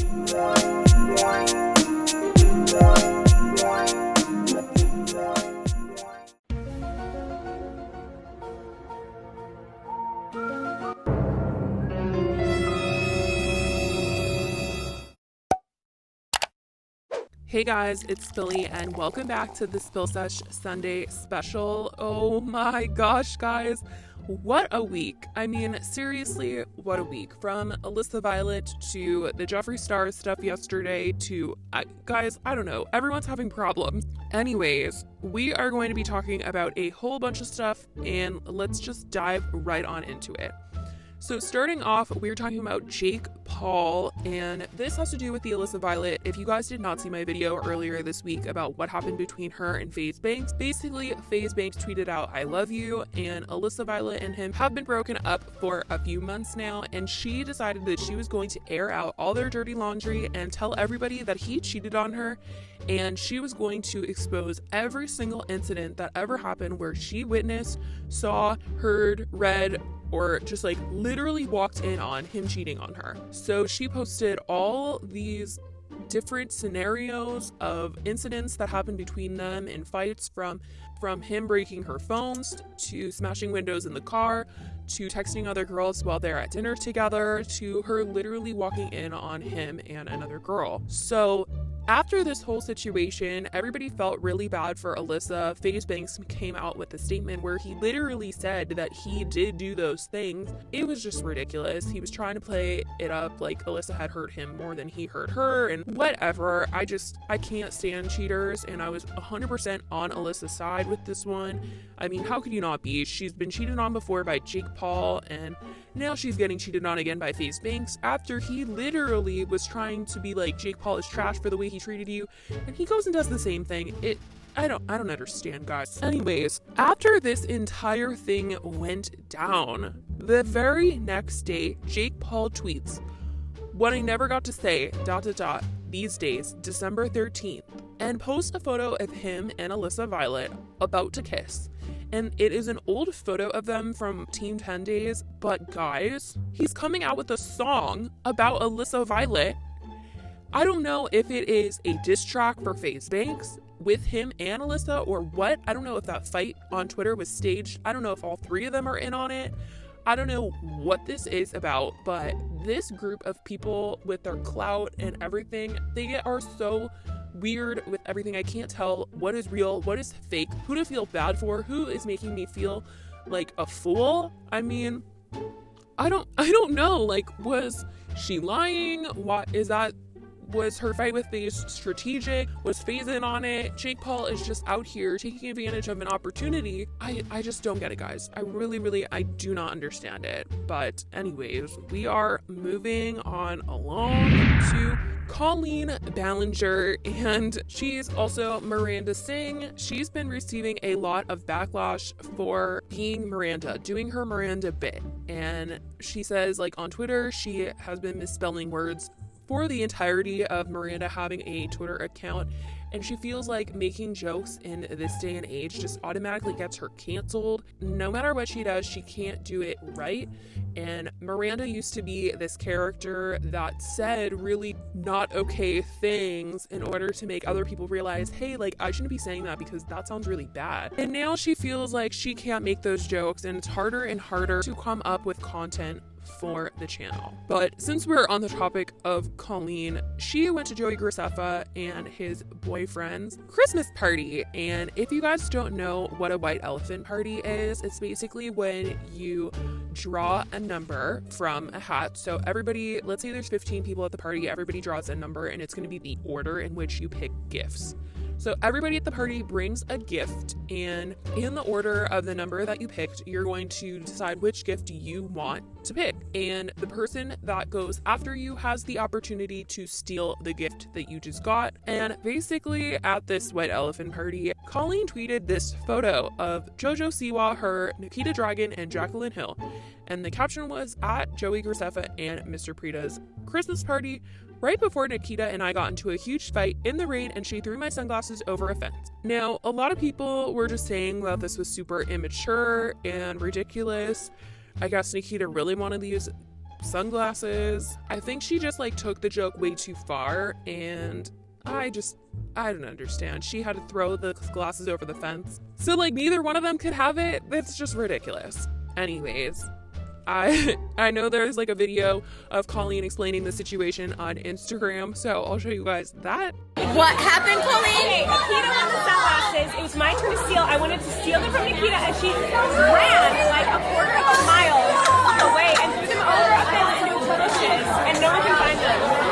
Hey guys, it's Billy and welcome back to the Spill Sesh Sunday special. Oh my gosh, guys, what a week. I mean, seriously, what a week. From Alyssa Violet to the Jeffree Star stuff yesterday to, guys, I don't know, everyone's having problems. Anyways, we are going to be talking about a whole bunch of stuff and let's just dive right on into it. So starting off, we're talking about Jake Paul, and this has to do with the Alyssa Violet. If you guys did not see my video earlier this week about what happened between her and FaZe Banks, basically FaZe Banks tweeted out, "I love you," and Alyssa Violet and him have been broken up for a few months now, and she decided that she was going to air out all their dirty laundry and tell everybody that he cheated on her, and she was going to expose every single incident that ever happened where she witnessed, saw, heard, read, or just like literally walked in on him cheating on her. So she posted all these different scenarios of incidents that happened between them in fights, from him breaking her phones to smashing windows in the car to texting other girls while they're at dinner together to her literally walking in on him and another girl. So after this whole situation, everybody felt really bad for Alyssa. FaZe Banks came out with a statement where he literally said that he did do those things. It was just ridiculous. He was trying to play it up like Alyssa had hurt him more than he hurt her and whatever. I can't stand cheaters, and I was 100% on Alyssa's side with this one. I mean, how could you not be? She's been cheated on before by Jake Paul, and now she's getting cheated on again by FaZe Banks after he literally was trying to be like, Jake Paul is trash for the way he treated you, and he goes and does the same thing. I don't understand, guys. Anyways, after this entire thing went down, the very next day, Jake Paul tweets, "What I never got to say, ... these days, December 13th, and posts a photo of him and Alyssa Violet about to kiss. And it is an old photo of them from Team 10 days, but guys, he's coming out with a song about Alyssa Violet. I don't know if it is a diss track for FaZe Banks with him and Alyssa or what. I don't know if that fight on Twitter was staged. I don't know if all three of them are in on it. I don't know what this is about, but this group of people with their clout and everything, they are so weird with everything. I can't tell what is real, what is fake, who to feel bad for, who is making me feel like a fool. I mean, I don't know. Like, was she lying? Was her fight with FaZe strategic? Was FaZe in on it? Jake Paul is just out here taking advantage of an opportunity. I just don't get it, guys. I really, I do not understand it. But anyways, we are moving on along to Colleen Ballinger, and she's also Miranda Singh. She's been receiving a lot of backlash for being Miranda, doing her Miranda bit. And she says, like, on Twitter, she has been misspelling words for the entirety of Miranda having a Twitter account, and she feels like making jokes in this day and age just automatically gets her canceled. No matter what she does, she can't do it right. And Miranda used to be this character that said really not okay things in order to make other people realize, hey, like, I shouldn't be saying that because that sounds really bad. And now she feels like she can't make those jokes, and it's harder and harder to come up with content for the channel. But since we're on the topic of Colleen, she went to Joey Graceffa and his boyfriend's Christmas party. And if you guys don't know what a white elephant party is, it's basically when you draw a number from a hat. So everybody, let's say there's 15 people at the party, everybody draws a number, and it's going to be the order in which you pick gifts. So everybody at the party brings a gift, and in the order of the number that you picked, you're going to decide which gift you want to pick. And the person that goes after you has the opportunity to steal the gift that you just got. And basically at this white elephant party, Colleen tweeted this photo of JoJo Siwa, her, Nikita Dragon, and Jacqueline Hill. And the caption was, at Joey Graceffa and Mr. Prita's Christmas party, right before Nikita and I got into a huge fight in the rain and she threw my sunglasses over a fence. Now, a lot of people were just saying that this was super immature and ridiculous. I guess Nikita really wanted to use sunglasses. I think she just like took the joke way too far, and I don't understand. She had to throw the glasses over the fence. So like neither one of them could have it. That's just ridiculous. Anyways, I know there's like a video of Colleen explaining the situation on Instagram, so I'll show you guys that. What happened, Colleen? Okay, Nikita won the sunglasses. It was my turn to steal. I wanted to steal them from Nikita, and she ran like a quarter of a mile away and threw them over a fence into bushes, and no one can find them.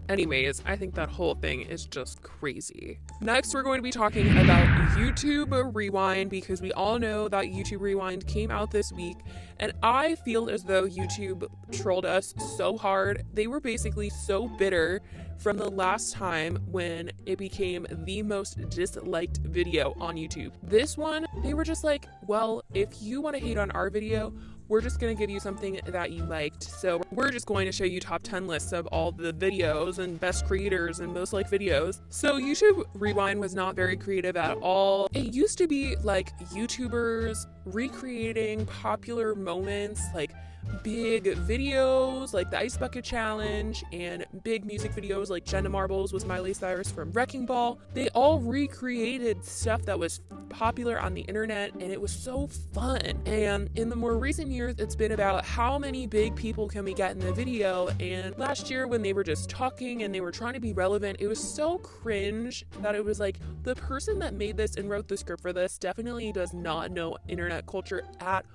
Anyways, I think that whole thing is just crazy. Next, we're going to be talking about YouTube Rewind, because we all know that YouTube Rewind came out this week, and I feel as though YouTube trolled us so hard. They were basically so bitter from the last time when it became the most disliked video on YouTube. This one, they were just like, well, if you want to hate on our video, we're just going to give you something that you liked. So we're just going to show you top 10 lists of all the videos and best creators and most liked videos. So YouTube Rewind was not very creative at all. It used to be like YouTubers recreating popular moments, like big videos like the Ice Bucket Challenge and big music videos like Jenna Marbles was Miley Cyrus from Wrecking Ball. They all recreated stuff that was popular on the internet, and it was so fun. And in the more recent years, it's been about how many big people can we get in the video. And last year when they were just talking and they were trying to be relevant, it was so cringe that it was like, the person that made this and wrote the script for this definitely does not know internet culture at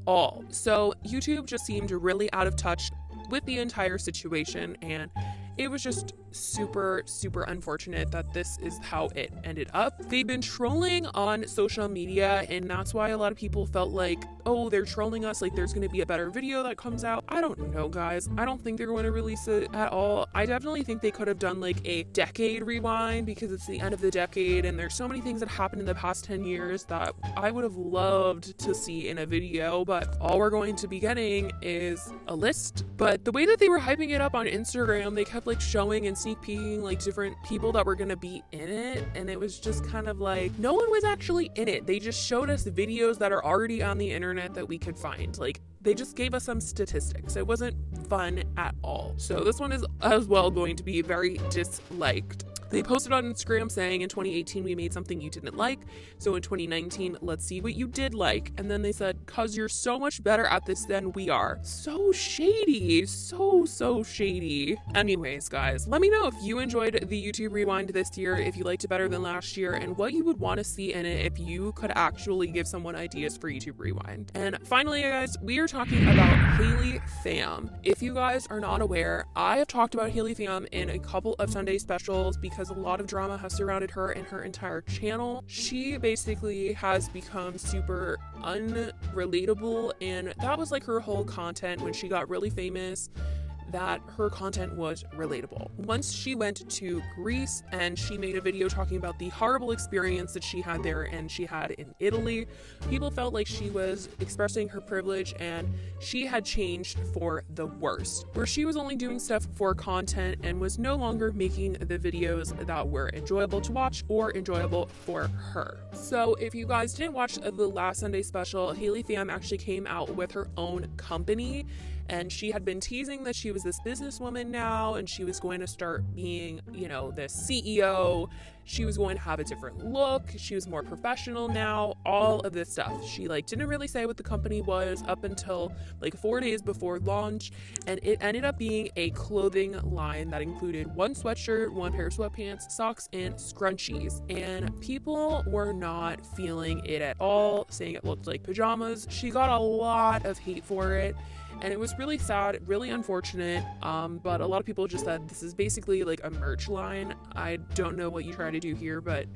all. So YouTube just seemed really out of touch with the entire situation, and it was just super unfortunate that this is how it ended up. They've been trolling on social media, and that's why a lot of people felt like, oh, they're trolling us, like there's going to be a better video that comes out. I don't know, guys. I don't think they're going to release it at all. I definitely think they could have done like a decade rewind, because it's the end of the decade and there's so many things that happened in the past 10 years that I would have loved to see in a video, but all we're going to be getting is a list. But the way that they were hyping it up on Instagram, they kept like showing and sneak peeking like different people that were gonna be in it, and it was just kind of like no one was actually in it. They just showed us videos that are already on the internet that we could find. Like they just gave us some statistics. It wasn't fun at all. So this one is as well going to be very disliked. They posted on Instagram saying in 2018 we made something you didn't like, so in 2019 let's see what you did like. And then they said, cause you're so much better at this than we are. So shady, so shady. Anyways guys, let me know if you enjoyed the YouTube Rewind this year, if you liked it better than last year, and what you would want to see in it if you could actually give someone ideas for YouTube Rewind. And finally guys, we are talking about Haley Pham. If you guys are not aware, I have talked about Haley Pham in a couple of Sunday specials because a lot of drama has surrounded her and her entire channel. She basically has become super unrelatable, and that was like her whole content when she got really famous, that her content was relatable. Once she went to Greece and she made a video talking about the horrible experience that she had there and she had in Italy, people felt like she was expressing her privilege and she had changed for the worst, where she was only doing stuff for content and was no longer making the videos that were enjoyable to watch or enjoyable for her. So if you guys didn't watch the last Sunday special, Haley Pham actually came out with her own company, and she had been teasing that she was this businesswoman now and she was going to start being, you know, the CEO. She was going to have a different look. She was more professional now, all of this stuff. She like didn't really say what the company was up until like 4 days before launch, and it ended up being a clothing line that included one sweatshirt, one pair of sweatpants, socks, and scrunchies. And people were not feeling it at all, saying it looked like pajamas. She got a lot of hate for it, and it was really sad, really unfortunate, but a lot of people just said this is basically like a merch line. I don't know what you try to do here, but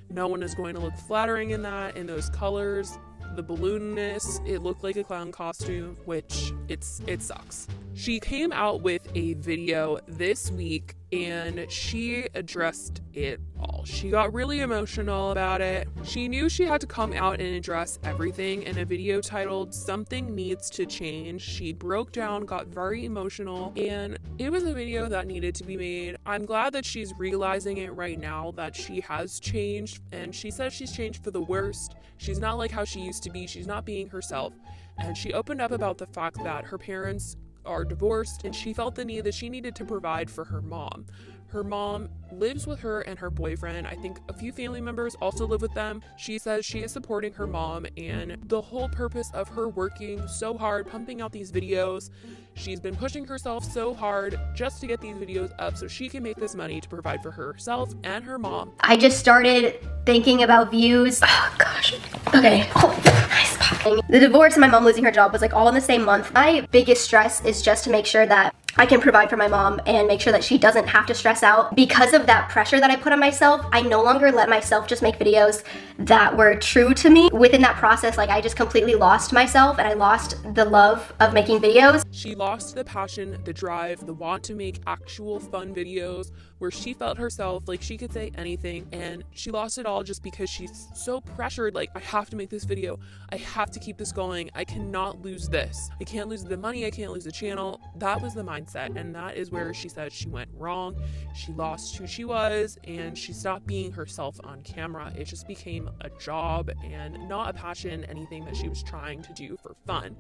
no one is going to look flattering in that, in those colors. The balloonness, it looked like a clown costume, which it sucks. She came out with a video this week and she addressed it all. She got really emotional about it. She knew she had to come out and address everything in a video titled "Something Needs to Change." She broke down, got very emotional, and it was a video that needed to be made. I'm glad that she's realizing it right now, that she has changed, and she says she's changed for the worst. She's not like how she used to be. She's not being herself. And she opened up about the fact that her parents are divorced, and she felt the need that she needed to provide for her mom. Her mom lives with her and her boyfriend. I think a few family members also live with them. She says she is supporting her mom, and the whole purpose of her working so hard, pumping out these videos, she's been pushing herself so hard just to get these videos up so she can make this money to provide for herself and her mom. I just started thinking about views. Oh gosh. Okay. Oh, nice popping. The divorce and my mom losing her job was like all in the same month. My biggest stress is just to make sure that I can provide for my mom and make sure that she doesn't have to stress out. Because of that pressure that I put on myself, I no longer let myself just make videos that were true to me. Within that process, like I just completely lost myself and I lost the love of making videos. She lost the passion, the drive, the want to make actual fun videos where she felt herself like she could say anything, and she lost it all just because she's so pressured. Like, I have to make this video, I have to keep this going, I cannot lose this, I can't lose the money, I can't lose the channel. That was the mindset, and that is where she said she went wrong. She lost who she was and she stopped being herself on camera. It just became a job and not a passion, anything that she was trying to do for fun,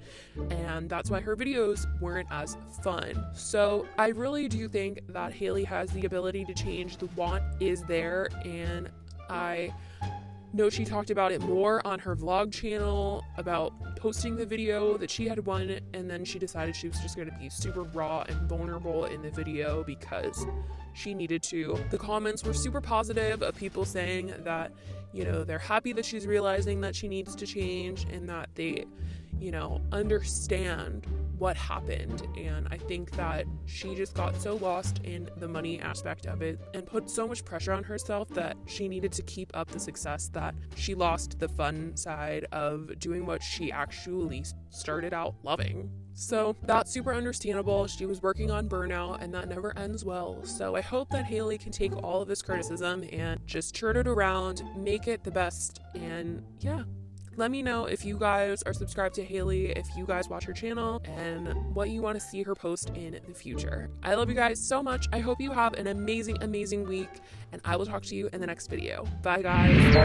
and that's why her videos weren't as fun. So I really do think that Haley has the ability to change. The want is there, and I know she talked about it more on her vlog channel about posting the video that she had won, and then she decided she was just going to be super raw and vulnerable in the video because she needed to. The comments were super positive of people saying that, you know, they're happy that she's realizing that she needs to change and that they, you know, understand what happened. And I think that she just got so lost in the money aspect of it and put so much pressure on herself that she needed to keep up the success that she lost the fun side of doing what she actually started out loving. So that's super understandable. She was working on burnout and that never ends well. So I hope that Haley can take all of this criticism and just turn it around, make it the best. And yeah, let me know if you guys are subscribed to Haley, if you guys watch her channel, and what you want to see her post in the future. I love you guys so much. I hope you have an amazing, amazing week, and I will talk to you in the next video. Bye, guys.